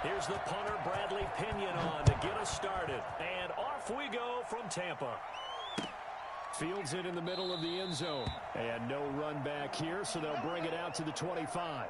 Here's the punter, Bradley Pinion, on to get us started. And off we go from Tampa. Fields it in the middle of the end zone. And no run back here, so they'll bring it out to the 25.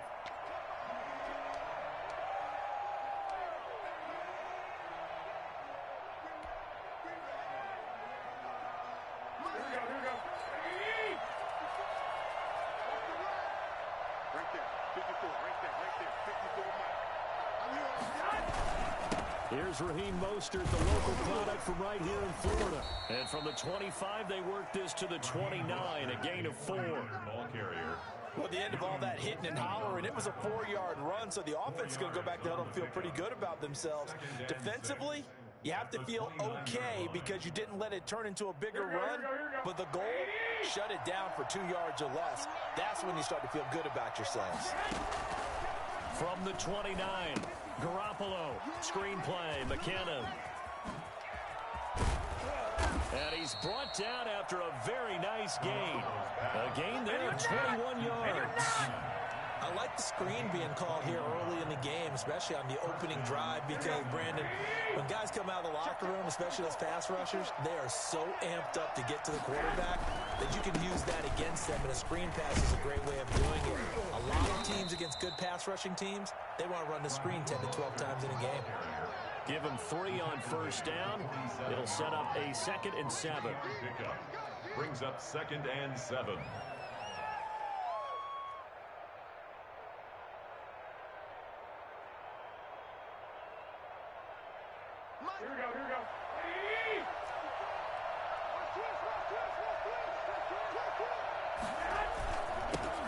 Here's Raheem Mostert, the local product from right here in Florida. And from the 25, they work this to the 29, a gain of 4. Ball carrier. Well, at the end of all that hitting and hollering, it was a 4-yard run, so the offense is going to go back there and feel pretty good about themselves. Defensively, you have to feel okay because you didn't let it turn into a bigger run, but the goal, shut it down for 2 yards or less. That's when you start to feel good about yourselves. From the 29, Garoppolo, screenplay, McKinnon. And he's brought down after a very nice gain. A gain there of 21 yards. I like the screen being called here early in the game, especially on the opening drive, because, Brandon, when guys come out of the locker room, especially those pass rushers, they are so amped up to get to the quarterback that you can use that against them, and a screen pass is a great way of doing it. A lot of teams against good pass rushing teams, they want to run the screen 10 to 12 times in a game. Give him 3 on first down. It'll set up a 2nd and 7. Brings up 2nd and 7. Here we go.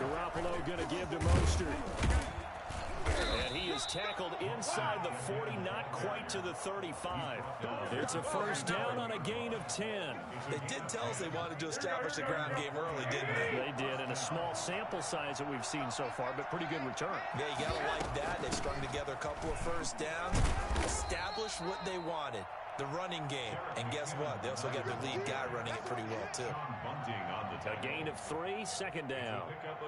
Garoppolo going to give to Mostert. And he is tackled inside the 40, not quite to the 35. It's a first down on a gain of 10. They did tell us they wanted to establish the ground game early, didn't they? They did, in a small sample size that we've seen so far, but pretty good return. Yeah, you got to like that. They've strung together a couple of first downs, established what they wanted, the running game. And guess what? They also got their lead guy running it pretty well, too. A gain of 3, 2nd down.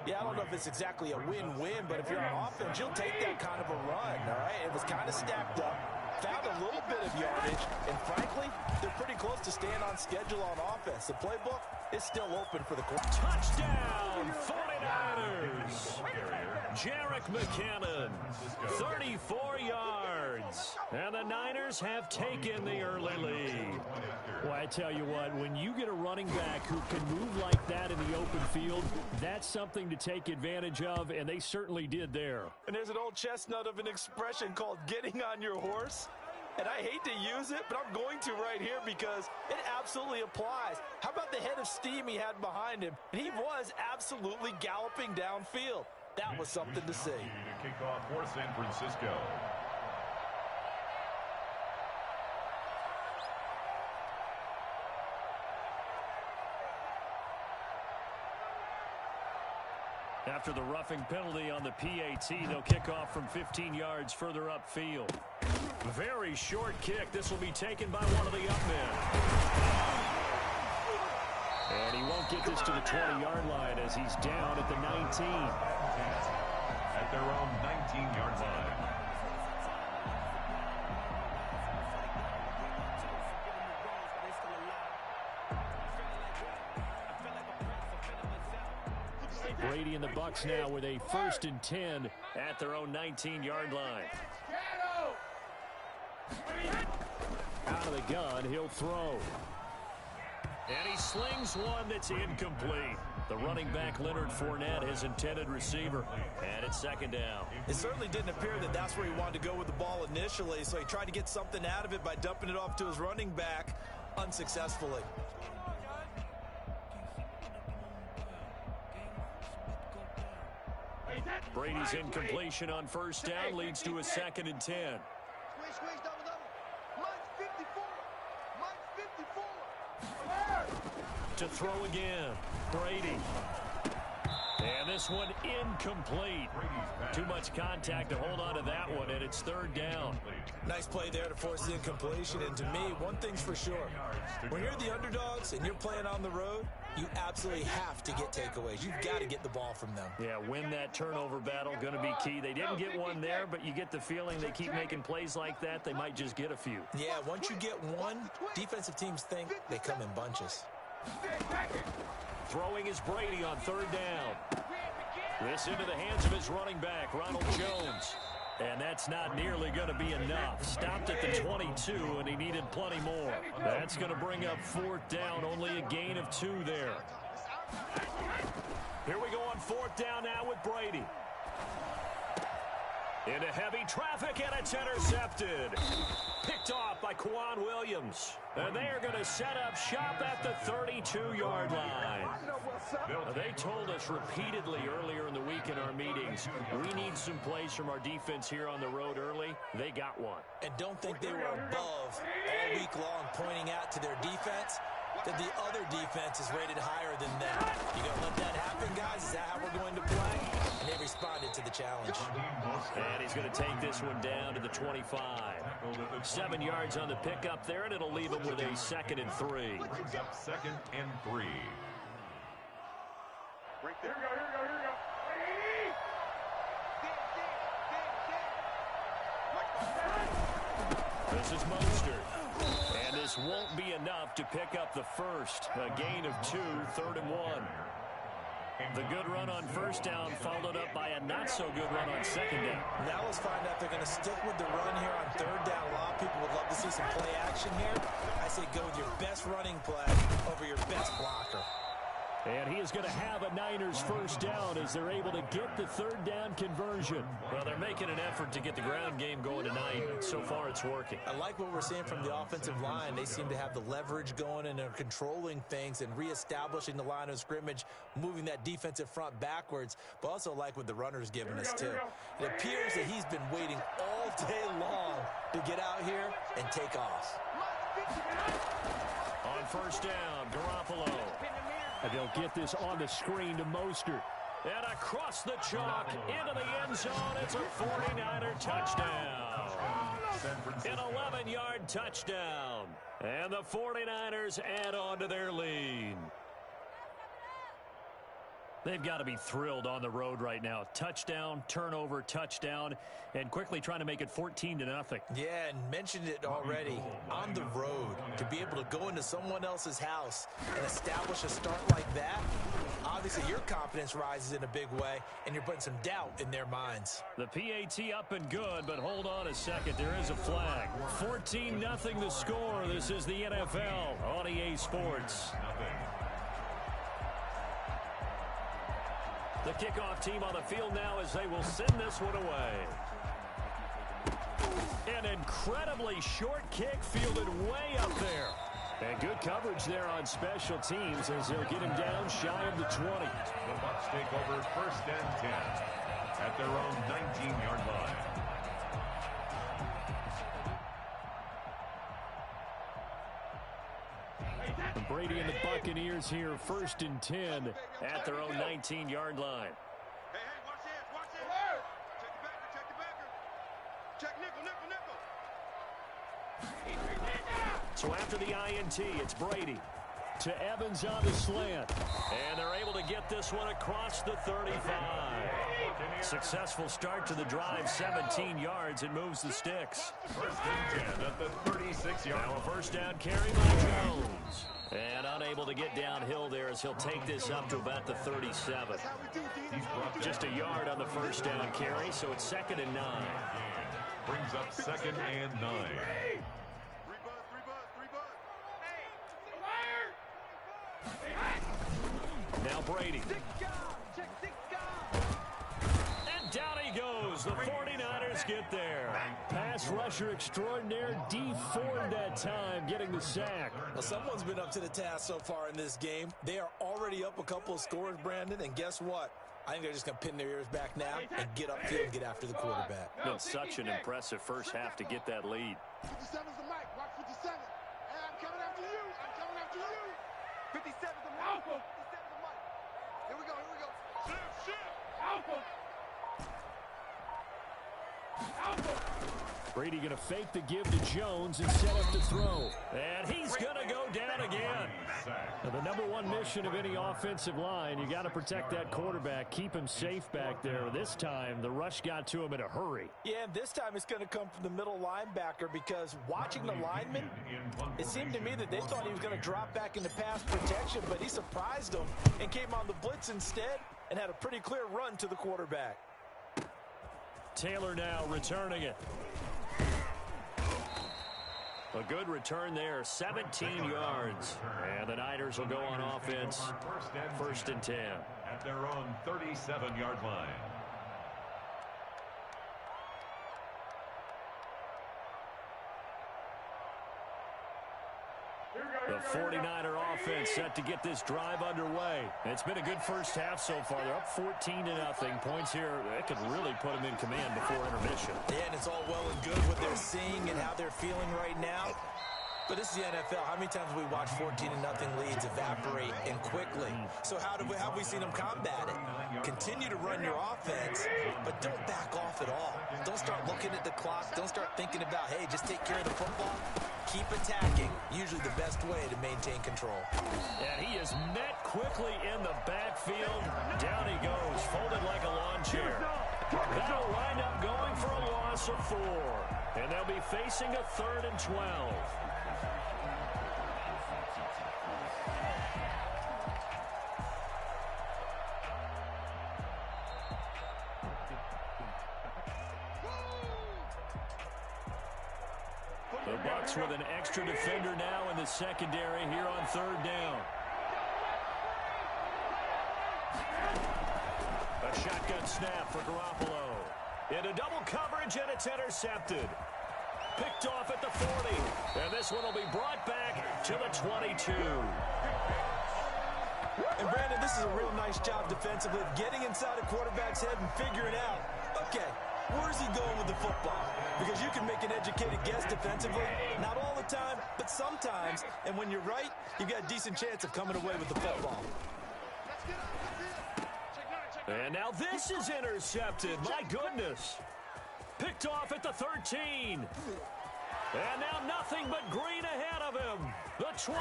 Yeah, I don't know if it's exactly a win-win, but if you're on offense, you'll take that kind of a run, all right? It was kind of stacked up, found a little bit of yardage, and frankly, they're pretty close to staying on schedule on offense. The playbook is still open for the quarter. Touchdown, 49ers! Jerick McKinnon, 34 yards. And the Niners have taken the early lead. Well, I tell you what, when you get a running back who can move like that in the open field, that's something to take advantage of, and they certainly did there. And there's an old chestnut of an expression called getting on your horse. And I hate to use it, but I'm going to right here because it absolutely applies. How about the head of steam he had behind him? And he was absolutely galloping downfield. That was something to see. Kickoff for San Francisco. After the roughing penalty on the PAT, they'll kick off from 15 yards further upfield. Very short kick. This will be taken by one of the up men. And he won't get this to the 20-yard line as he's down at the 19. At their own 19-yard line. Brady and the Bucs now with a 1st and 10 at their own 19-yard line. Out of the gun, he'll throw. And he slings one that's incomplete. The running back, Leonard Fournette, his intended receiver. And it's 2nd down. It certainly didn't appear that that's where he wanted to go with the ball initially, so he tried to get something out of it by dumping it off to his running back unsuccessfully. Brady's incompletion on first down leads to a 2nd and 10. To throw again, Brady. And this one incomplete. Too much contact to hold on to that one, and it's third down. Nice play there to force the incompletion. And to me, one thing's for sure. When you're the underdogs and you're playing on the road, you absolutely have to get takeaways. You've got to get the ball from them. Yeah, win that turnover battle, going to be key. They didn't get one there, but you get the feeling they keep making plays like that, they might just get a few. Yeah, once you get one, defensive teams think they come in bunches. Throwing is Brady on third down. This into the hands of his running back, Ronald Jones. And that's not nearly going to be enough. Stopped at the 22, and he needed plenty more. That's going to bring up fourth down, only a gain of 2 there. Here we go on fourth down now with Brady. Into heavy traffic, and it's intercepted. Picked off by Quan Williams. And they are going to set up shop at the 32-yard line. They told us repeatedly earlier in the week in our meetings, we need some plays from our defense here on the road early. They got one. And don't think they were above all week long pointing out to their defense that the other defense is rated higher than them. You going to let that happen, guys? Is that how we're going to play? And they responded to the challenge. And he's going to take this one down to the 25. 7 yards on the pickup there, and it'll leave him with a 2nd and 3. Brings up 2nd and 3. Right there. Here we go, here we go, here we go. This is Mostert. And this won't be enough to pick up the first. A gain of 2, 3rd and 1. The good run on first down followed up by a not-so-good run on second down. Now let's find out if they're going to stick with the run here on third down. A lot of people would love to see some play action here. I say go with your best running play over your best blocker. And he is going to have a Niners first down as they're able to get the third down conversion. Well, they're making an effort to get the ground game going tonight. So far, it's working. I like what we're seeing from the offensive line. They seem to have the leverage going and they're controlling things and reestablishing the line of scrimmage, moving that defensive front backwards, but also like what the runner's giving us, too. It appears that he's been waiting all day long to get out here and take off. On first down, Garoppolo. And they'll get this on the screen to Mostert. And across the chalk into the end zone. It's a 49er touchdown. An 11-yard touchdown. And the 49ers add on to their lead. They've got to be thrilled on the road right now. Touchdown, turnover, touchdown, and quickly trying to make it 14-0. Yeah, and mentioned it already. On the road, to be able to go into someone else's house and establish a start like that, obviously your confidence rises in a big way, and you're putting some doubt in their minds. The PAT up and good, but hold on a second. There is a flag. 14-0 the score. This is the NFL on EA Sports. The kickoff team on the field now as they will send this one away. An incredibly short kick fielded way up there. And good coverage there on special teams as they'll get him down shy of the 20. The Bucs take over 1st and 10 at their own 19-yard line. Brady and the Buccaneers here 1st and 10 at their own 19-yard line. Hey, watch this, watch this. Check the backer. Check nickel. So after the INT, it's Brady to Evans on the slant. And they're able to get this one across the 35. Successful start to the drive, 17 yards, and moves the sticks. 1st and 10 at the 36-yard line. Now a first down carry by Jones. And unable to get downhill there as he'll take this up to about the 37. Just a yard on the first down carry, so it's 2nd and 9. Brings up 2nd and 9. Now Brady. And down he goes. The 49ers get there. Pass rusher extraordinaire. D Ford that time getting the sack. Well, someone's been up to the task so far in this game. They are already up a couple of scores, Brandon, and guess what? I think they're just going to pin their ears back now and get upfield and get after the quarterback. Been such an impressive first half to get that lead. 57's the mic. Watch 57. Hey, I'm coming after you. I'm coming after you. 57's the mic. 57's the mic. Here we go. Brady going to fake the give to Jones and set up to throw. And he's going to go down again. Now, the number one mission of any offensive line, you got to protect that quarterback, keep him safe back there. This time, the rush got to him in a hurry. Yeah, and this time it's going to come from the middle linebacker because watching the lineman, it seemed to me that they thought he was going to drop back into pass protection, but he surprised them and came on the blitz instead and had a pretty clear run to the quarterback. Taylor now returning it. A good return there, 17 yards. And the Niners will go on offense, first and 10. At their own 37-yard line. The 49er offense set to get this drive underway. It's been a good first half so far. They're up 14-0. Points here, that could really put them in command before intermission. Yeah, and it's all well and good what they're seeing and how they're feeling right now. But this is the NFL. How many times have we watched 14-0 leads evaporate and quickly? So how have we seen them combat it? Continue to run your offense, but don't back off at all. Don't start looking at the clock. Don't start thinking about, hey, just take care of the football. Keep attacking. Usually the best way to maintain control. And he is met quickly in the backfield. Down he goes, folded like a lawn chair. That'll wind up going for a loss of 4. And they'll be facing a 3rd and 12. The Bucs with an extra defender now in the secondary here on 3rd down. A shotgun snap for Garoppolo. Into double coverage, and it's intercepted. Picked off at the 40. And this one will be brought back to the 22. And Brandon, this is a real nice job defensively of getting inside a quarterback's head and figuring out, okay, where's he going with the football? Because you can make an educated guess defensively, not all the time, but sometimes. And when you're right, you've got a decent chance of coming away with the football. And now this is intercepted. My goodness. Picked off at the 13. And now nothing but green ahead of him. The 20,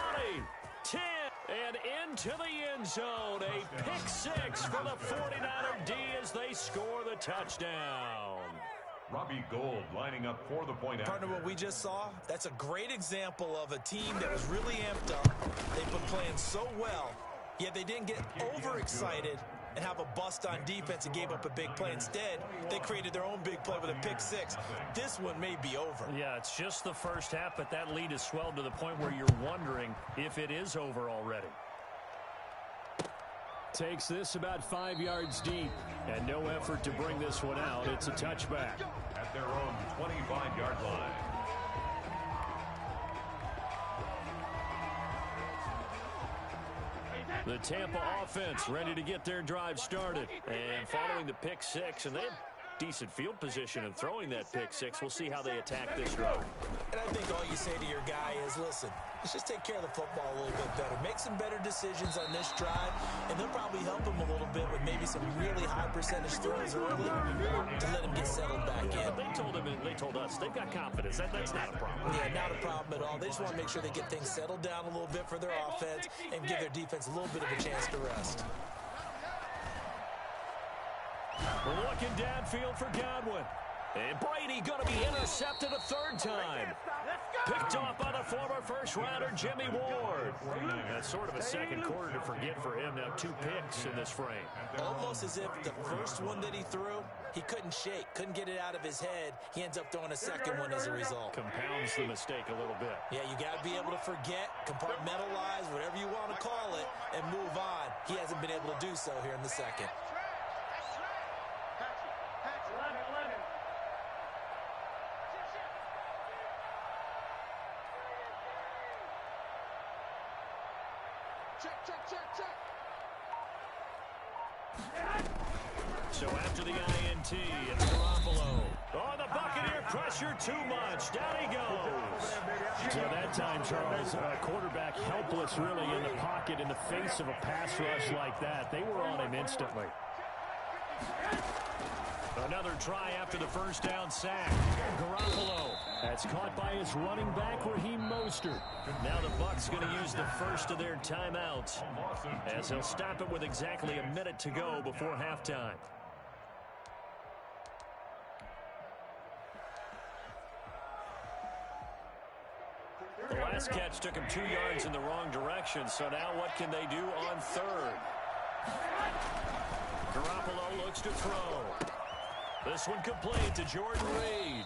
10, and into the end zone. A pick 6 for the 49er D as they score the touchdown. Robbie Gould lining up for the point Partner, after. what we just saw, that's a great example of a team that was really amped up. They've been playing so well, yet they didn't get overexcited and have a bust on defense and gave up a big play. Instead, they created their own big play with a pick 6. This one may be over. Yeah, it's just the first half, but that lead has swelled to the point where you're wondering if it is over already. Takes this about 5 yards deep, and no effort to bring this one out. It's a touchback. At their own 25-yard line. The Tampa offense ready to get their drive started. And following the pick 6, and they had decent field position in throwing that pick 6. We'll see how they attack this drive. And I think all you say to your guy is, listen, let's just take care of the football a little bit better. Make some better decisions on this drive, and they'll probably help him a little bit with maybe some really high percentage throws early to let him get settled back in. But they told us they've got confidence. That's not a problem. Yeah, not a problem at all. They just want to make sure they get things settled down a little bit for their offense and give their defense a little bit of a chance to rest. Looking downfield for Godwin. And Brady going to be intercepted a 3rd time. Picked off by the former first-rounder Jimmy Ward. That's sort of a second quarter to forget for him. Now 2 picks in this frame. Almost as if the first one that he threw, he couldn't shake, couldn't get it out of his head. He ends up throwing a second one as a result. Compounds the mistake a little bit. Yeah, you got to be able to forget, compartmentalize, whatever you want to call it, and move on. He hasn't been able to do so here in the second. So after the INT, it's Garoppolo. Oh, the Buccaneer pressure too much. Down he goes. So that time, Charles, quarterback helpless really in the pocket in the face of a pass rush like that. They were on him instantly. Another try after the first down sack. Garoppolo. That's caught by his running back, Raheem Mostert. Now the Bucs going to use the first of their timeouts as they'll stop it with exactly a minute to go before halftime. The last catch took him 2 yards in the wrong direction, so now what can they do on third? Garoppolo looks to throw. This one complete to Jordan Reed.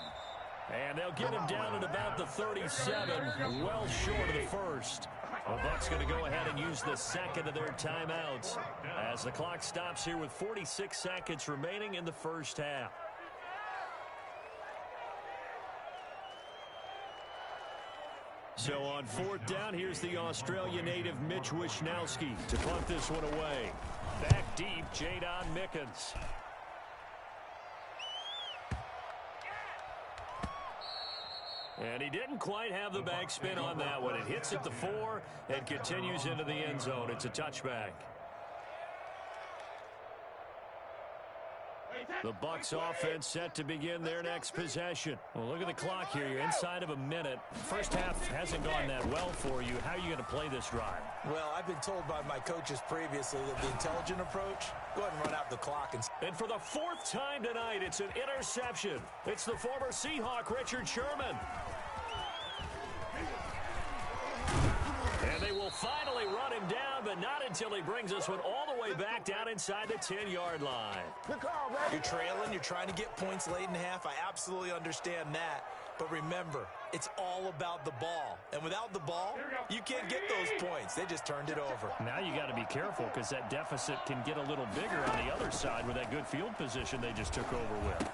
And they'll get him down at about the 37, well short of the first. The Bucs going to go ahead and use the second of their timeouts as the clock stops here with 46 seconds remaining in the first half. So on fourth down, here's the Australia native Mitch Wishnowsky to punt this one away. Back deep, Jadon Mickens. And he didn't quite have the backspin on that one. It hits at the 4 and continues into the end zone. It's a touchback. The Bucs offense set to begin their next possession. Well, look at the clock here. You're inside of a minute. First half hasn't gone that well for you. How are you going to play this drive? Well, I've been told by my coaches previously that the intelligent approach, go ahead and run out the clock. And for the 4th time tonight, it's an interception. It's the former Seahawk, Richard Sherman. And they will finally run him down, but not until he brings this one all the way back down inside the 10-yard line. You're trailing. You're trying to get points late in half. I absolutely understand that. But remember, it's all about the ball. And without the ball, you can't get those points. They just turned it over. Now you got to be careful because that deficit can get a little bigger on the other side with that good field position they just took over with.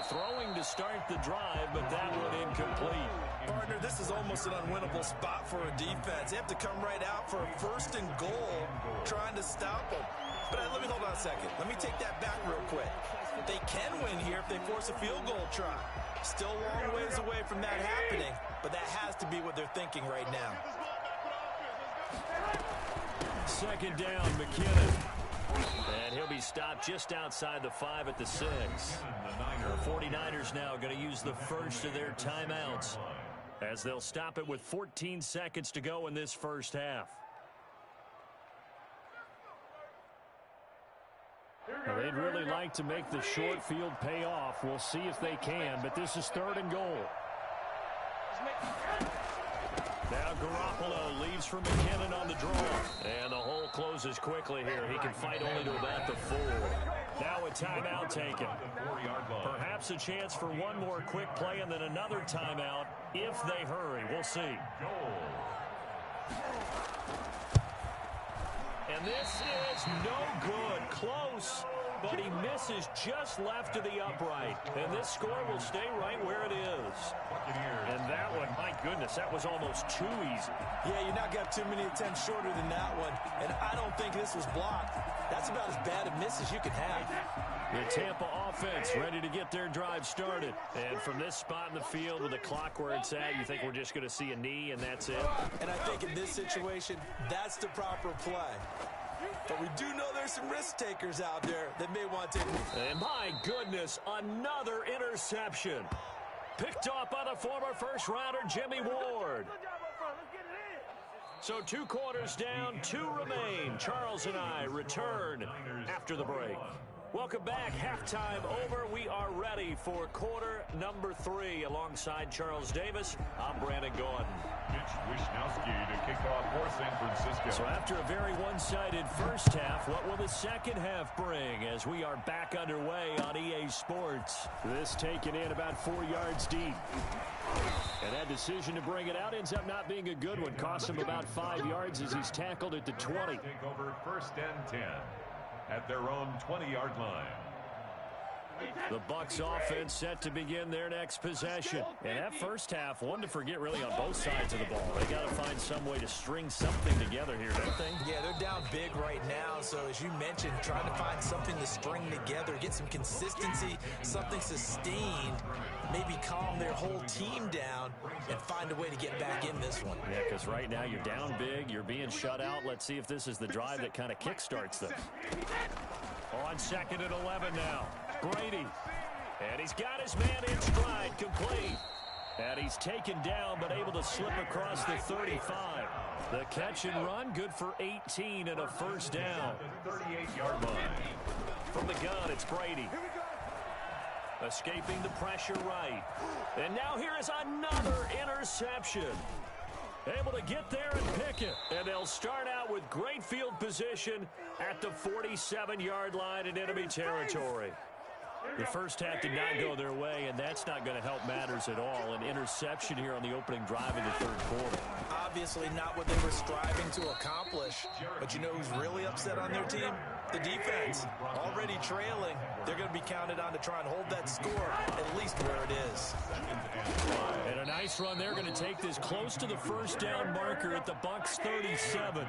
Throwing to start the drive, but that one incomplete. Partner, this is almost an unwinnable spot for a defense. They have to come right out for a 1st and goal, trying to stop them. But let me hold on a second. Let me take that back real quick. They can win here if they force a field goal try. Still a long ways away from that happening, but that has to be what they're thinking right now. Second down, McKinnon. And he'll be stopped just outside the 5 at the 6. The 49ers now going to use the first of their timeouts as they'll stop it with 14 seconds to go in this first half. Well, they'd really like to make the short field pay off. We'll see if they can, but this is 3rd and goal. Now Garoppolo leads for McKinnon on the draw. And the hole closes quickly here. He can fight only to about the 4. Now a timeout taken. Perhaps a chance for one more quick play and then another timeout if they hurry. We'll see. And this is no good. Close, but he misses just left of the upright. And this score will stay right where it is. And that one, my goodness, that was almost too easy. Yeah, you not got too many attempts shorter than that one. And I don't think this was blocked. That's about as bad a miss as you can have. The Tampa offense ready to get their drive started. And from this spot in the field with the clock where it's at, you think we're just going to see a knee and that's it? And I think in this situation, that's the proper play. But we do know there's some risk takers out there that may want to. And my goodness, another interception. Picked off by the former first-rounder Jimmy Ward. So 2 quarters down, 2 remain. Charles and I return after the break. Welcome back. Halftime over. We are ready for quarter number 3. Alongside Charles Davis, I'm Brandon Gordon. Mitch Wishnowsky to kick off for San Francisco. So after a very one-sided first half, what will the second half bring as we are back underway on EA Sports? This taken in about 4 yards deep. And that decision to bring it out ends up not being a good one. Costs him about 5 yards as he's tackled at the 20. Take over 1st and 10 at their own 20-yard line. The Bucs offense set to begin their next possession. And that first half, one to forget really on both sides of the ball. They got to find some way to string something together here, don't they? Yeah, they're down big right now. So as you mentioned, trying to find something to string together, get some consistency, something sustained, maybe calm their whole team down and find a way to get back in this one. Yeah, because right now you're down big, you're being shut out. Let's see if this is the drive that kind of kickstarts them. On 2nd and 11 now. Brady. And he's got his man in stride, complete. And he's taken down, but able to slip across the 35. The catch and run, good for 18 and a first down. 38-yard line. From the gun, it's Brady. Escaping the pressure right. And now here is another interception. Able to get there and pick it. And they'll start out with great field position at the 47-yard line in enemy territory. The first half did not go their way, and that's not going to help matters at all. An interception here on the opening drive in the third quarter. Obviously not what they were striving to accomplish. But you know who's really upset on their team? The defense. Already trailing. They're going to be counted on to try and hold that score at least where it is. And a nice run. They're going to take this close to the first down marker at the Bucs 37.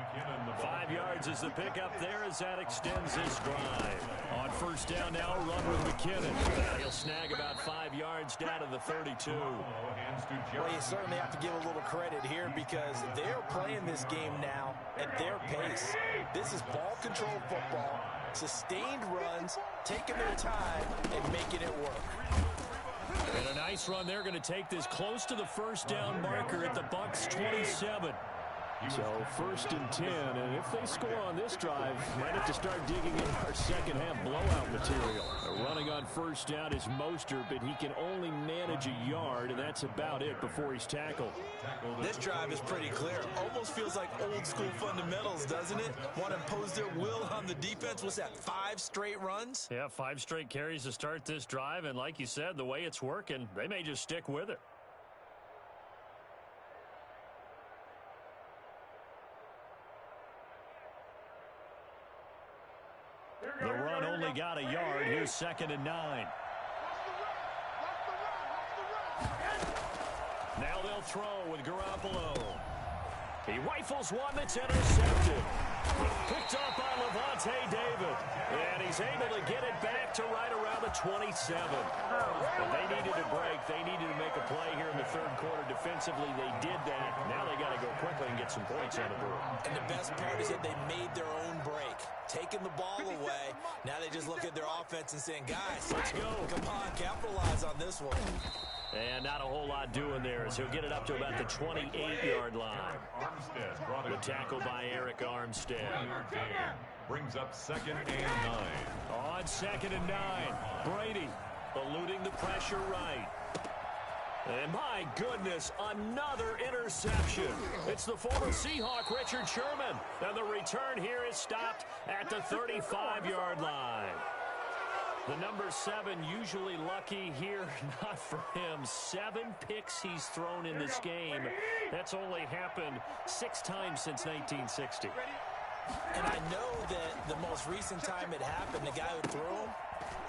5 yards is the pickup there as that extends this drive. On first down now, run with McKinnon. He'll snag about 5 yards down to the 32. Well, you certainly have to give a little credit here because they're playing this game now at their pace. This is ball control football, sustained runs, taking their time, and making it work. And a nice run. They're going to take this close to the first down marker at the Bucs 27. So 1st and 10, and if they score on this drive, might have to start digging in our second half blowout material. Running on first down is Mostert, but he can only manage a yard, and that's about it before he's tackled. This drive is pretty clear. Almost feels like old school fundamentals, doesn't it? Want to impose their will on the defense. What's that, 5 straight runs? Yeah, 5 straight carries to start this drive, and like you said, the way it's working, they may just stick with it. The run only got a yard. Here's 2nd and 9. Now they'll throw with Garoppolo. He rifles one that's intercepted. Picked up by Levante David. And he's able to get it back to right around the 27. But they needed a break. They needed to make a play here in the third quarter. Defensively, they did that. Now they got to go quickly and get some points on the board. And the best part is that they made their own break. Taking the ball away. Now they just look at their offense and saying, guys, let's go. Come on, capitalize on this one. And not a whole lot doing there as he'll get it up to about the 28-yard line. The tackle by Eric Armstead. Brings up 2nd and 9. On 2nd and 9, Brady eluding the pressure right. And my goodness, another interception. It's the former Seahawk, Richard Sherman. And the return here is stopped at the 35-yard line. The number 7 usually lucky here, not for him. 7 picks he's thrown in this game. That's only happened 6 times since 1960. And I know that the most recent time it happened, the guy who threw him,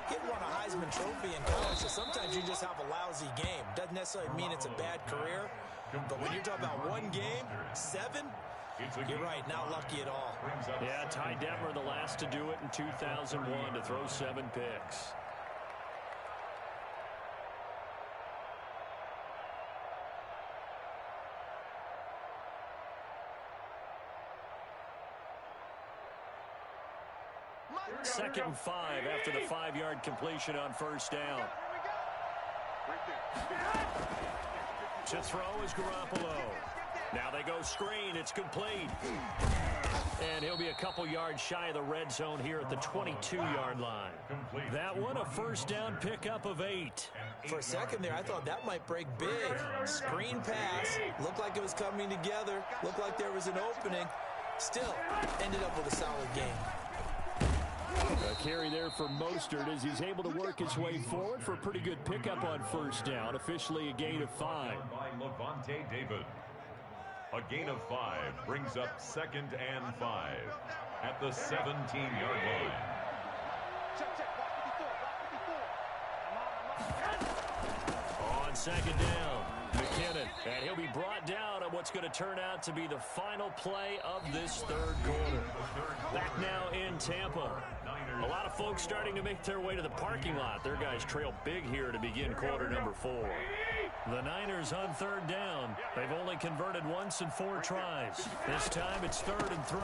he had won a Heisman Trophy in college, so sometimes you just have a lousy game. Doesn't necessarily mean it's a bad career, but when you're talking about one game, 7, you're right, not lucky at all. Yeah, Ty Detmer, the last to do it in 2001, to throw 7 picks. Second and 5 after the 5-yard completion on first down. To throw is Garoppolo. Now they go screen. It's complete. And he'll be a couple yards shy of the red zone here at the 22-yard line. That one, a first down pickup of 8. For a second there, I thought that might break big. Screen pass. Looked like it was coming together. Looked like there was an opening. Still, ended up with a solid game. A carry there for Mostert as he's able to work his way forward for a pretty good pickup on first down. Officially a gain of 5. By Levante David. A gain of 5 brings up 2nd and 5 at the 17-yard line. On second down, McKinnon, and he'll be brought down on what's going to turn out to be the final play of this third quarter. Back now in Tampa. A lot of folks starting to make their way to the parking lot. Their guys trail big here to begin quarter number 4. The Niners on third down. They've only converted once in 4 tries. This time it's 3rd and 3.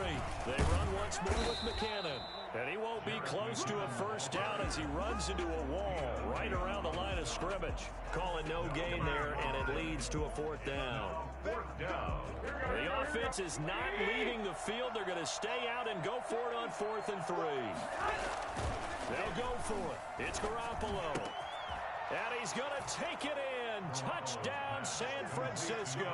They run once more with McKinnon. And he won't be close to a first down as he runs into a wall right around the line of scrimmage. Calling no gain there, and it leads to a fourth down. Fourth down. The offense is not leaving the field. They're going to stay out and go for it on 4th and 3. They'll go for it. It's Garoppolo. And he's going to take it in. Touchdown, San Francisco.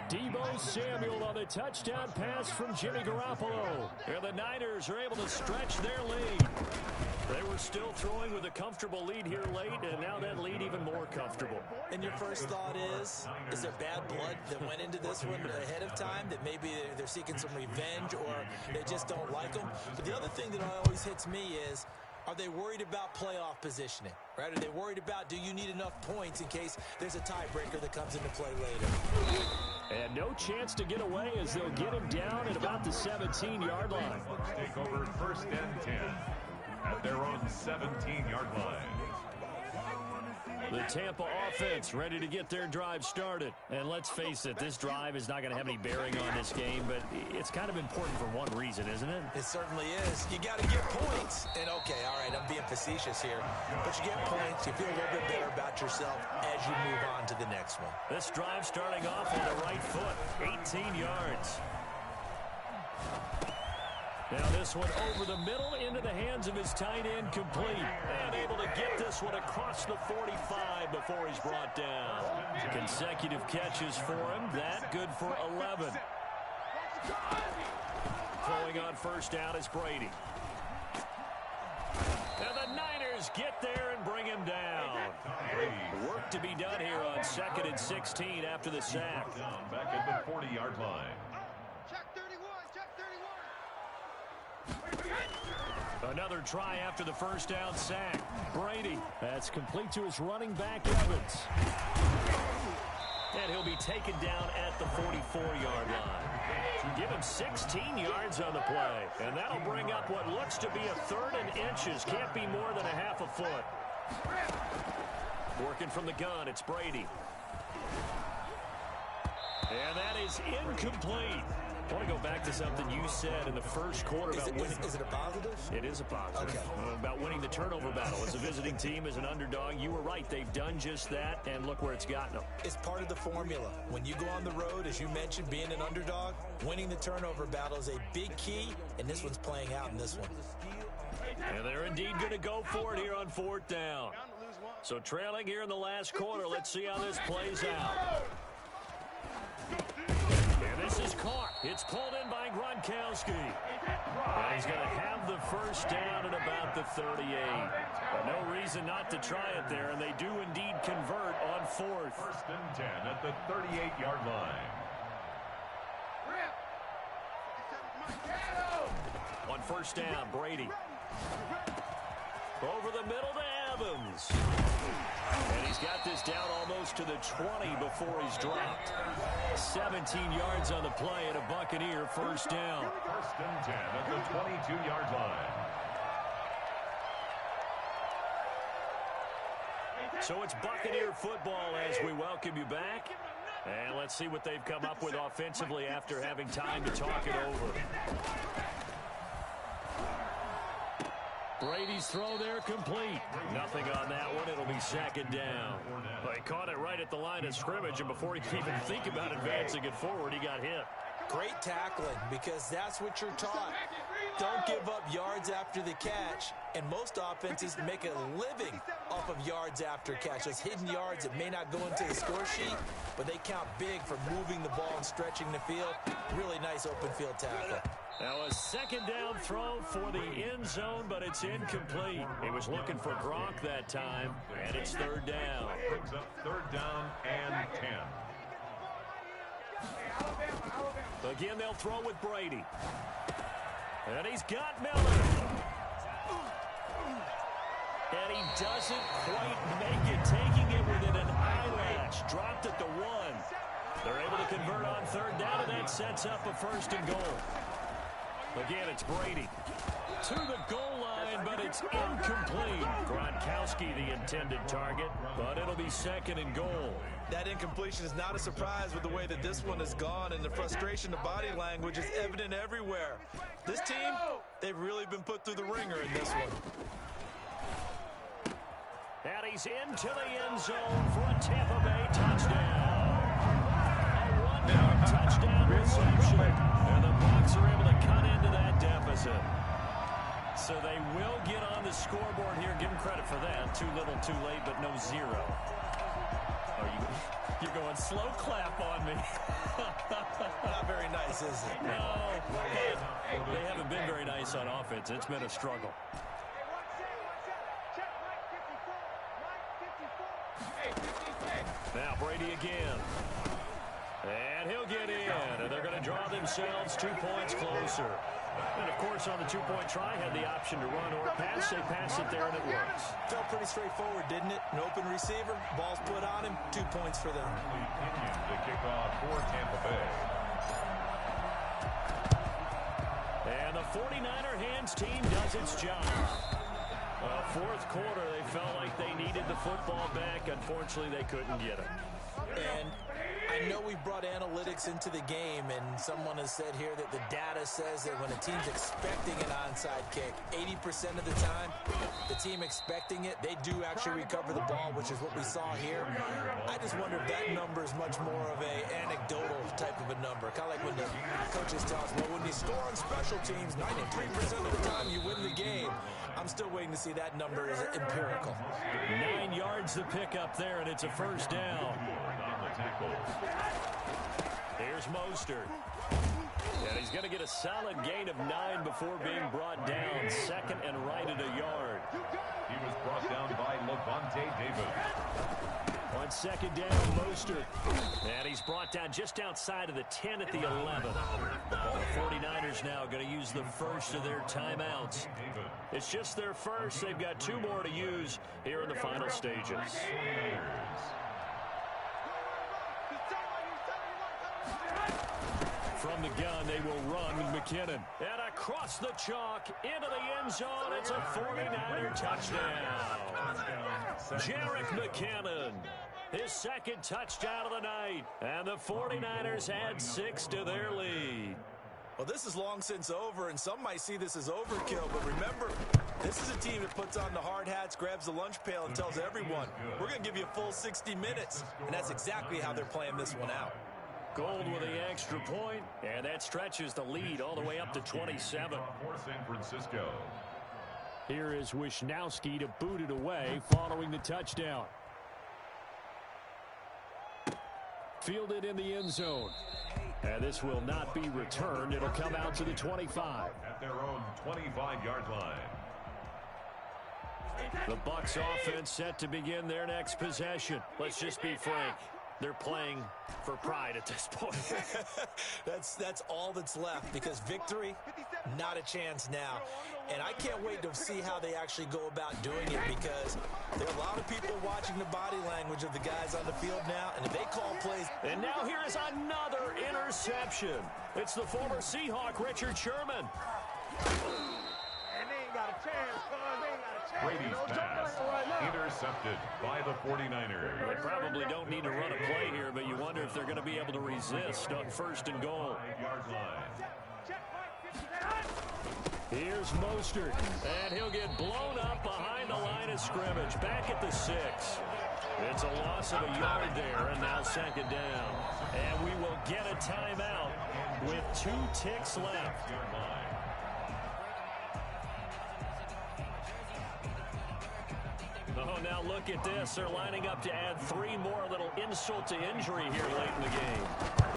Deebo Samuel on the touchdown pass from Jimmy Garoppolo. And the Niners are able to stretch their lead. They were still throwing with a comfortable lead here late, and now that lead even more comfortable. And your first thought is there bad blood that went into this one ahead of time, that maybe they're seeking some revenge or they just don't like them? But the other thing that always hits me is, are they worried about playoff positioning, right? Are they worried about, do you need enough points in case there's a tiebreaker that comes into play later? And no chance to get away as they'll get him down at about the 17-yard line. Let's take over 1st and 10 at their own 17-yard line. The Tampa offense ready to get their drive started. And let's face it, this drive is not going to have any bearing on this game, but it's kind of important for one reason, isn't it? It certainly is. You got to get points. And okay, all right, I'm being facetious here, but you get points, you feel a little bit better about yourself as you move on to the next one. This drive starting off on the right foot, 18 yards. Now this one over the middle into the hands of his tight end, complete. And able to get this one across the 45 before he's brought down. Consecutive catches for him. That good for 11. Throwing on first down is Brady. And the Niners get there and bring him down. Work to be done here on 2nd and 16 after the sack. Back at the 40-yard line. Check 31, check 31. Another try after the first down sack. Brady. That's complete to his running back, Evans. And he'll be taken down at the 44-yard line. Give him 16 yards on the play. And that'll bring up what looks to be a 3rd and inches. Can't be more than a half a foot. Working from the gun, it's Brady. And that is incomplete. I want to go back to something you said in the first quarter about winning. Is it a positive? It is a positive. Okay. About winning the turnover battle. As a visiting team, as an underdog, you were right. They've done just that, and look where it's gotten them. It's part of the formula. When you go on the road, as you mentioned, being an underdog, winning the turnover battle is a big key, and this one's playing out in this one. And they're indeed going to go for it here on 4th down. So trailing here in the last quarter, let's see how this plays out. And this is caught. It's pulled in by Gronkowski. And he's going to have the first down at about the 38. But no reason not to try it there, and they do indeed convert on 4th. 1st and 10 at the 38-yard line. On first down, Brady. Over the middle to Evans. And he's got this down almost to the 20 before he's dropped. 17 yards on the play and a Buccaneer first down. 1st and 10 at the 22-yard line. So it's Buccaneer football as we welcome you back. And let's see what they've come up with offensively after having time to talk it over. Brady's throw there complete. Nothing on that one. It'll be 2nd down. Well, he caught it right at the line of scrimmage, and before he could even think about advancing it forward, he got hit. Great tackling, because that's what you're taught. Don't give up yards after the catch, and most offenses make a living off of yards after catch. Those hidden yards that may not go into the score sheet, but they count big for moving the ball and stretching the field. Really nice open field tackle. Now a 2nd down throw for the end zone, but it's incomplete. He was looking for Gronk that time, and it's 3rd down. Brings up 3rd down and 10. Again, they'll throw with Brady. And he's got Miller. And he doesn't quite make it, taking it within an eyelash. Dropped at the 1. They're able to convert on 3rd down, and that sets up a 1st and goal. Again, it's Brady. To the goal line, but it's incomplete. Gronkowski, the intended target, but it'll be second and goal. That incompletion is not a surprise with the way that this one has gone, and the frustration of body language is evident everywhere. This team, they've really been put through the ringer in this one. And he's into the end zone for a Tampa Bay touchdown. A one-yard touchdown reception, and the Bucs are able to cut into that deficit. So they will get on the scoreboard here. Give them credit for that. Too little, too late, but no zero. You're going slow clap on me. Not very nice, is it? No, but they haven't been very nice on offense. It's been a struggle. Now Brady again. And he'll get in. And they're going to draw themselves 2 points closer. And, of course, on the two-point try, had the option to run or pass. They pass it there, and it works. Felt pretty straightforward, didn't it? An open receiver, ball's put on him, 2 points for them. To kick off for Tampa Bay. And the 49er hands team does its job. Fourth quarter, they felt like they needed the football back. Unfortunately, they couldn't get it. And I know we brought analytics into the game, and someone has said here that the data says that when a team's expecting an onside kick, 80% of the time, the team expecting it, they do actually recover the ball, which is what we saw here. I just wonder if that number is much more of a anecdotal type of a number. Kind of like when the coaches tell us, well, when you score on special teams, 93% of the time you win the game. I'm still waiting to see that number is empirical. 9 yards to pick up there, and it's a first down. Here's Mostert. And he's going to get a solid gain of 9 before being brought down. Second and right at a yard. He was brought down by Levante David. On second down, Mostert. And he's brought down just outside of the 10 at the 11. The 49ers now going to use the first of their timeouts. It's just their first. They've got 2 more to use here in the final stages. From the gun, they will run with McKinnon. And across the chalk, into the end zone, it's a 49er touchdown. Jerick McKinnon, his second touchdown of the night. And the 49ers add 6 to their lead. Well, this is long since over, and some might see this as overkill. But remember, this is a team that puts on the hard hats, grabs the lunch pail, and tells everyone, we're going to give you a full 60 minutes. And that's exactly how they're playing this one out. Gold with the extra point, and that stretches the lead all the way up to 27. For San Francisco. Here is Wisnowski to boot it away following the touchdown. Fielded in the end zone. And this will not be returned. It'll come out to the 25. At their own 25-yard line. The Bucs offense set to begin their next possession. Let's just be frank. They're playing for pride at this point. That's all that's left, because victory, not a chance now. And I can't wait to see how they actually go about doing it, because there are a lot of people watching the body language of the guys on the field now, and if they call plays. And now here is another interception. It's the former Seahawk, Richard Sherman. And they ain't got a chance, cuz. They ain't got a chance. Brady's pass intercepted by the 49ers. They probably don't need to run a play here, but you wonder if they're going to be able to resist on first and goal. 5-yard line. Here's Mostert, and he'll get blown up behind the line of scrimmage, back at the 6. It's a loss of a yard there, and now second down. And we will get a timeout with 2 ticks left. Oh, now look at this. They're lining up to add 3 more, a little insult to injury here late in the game.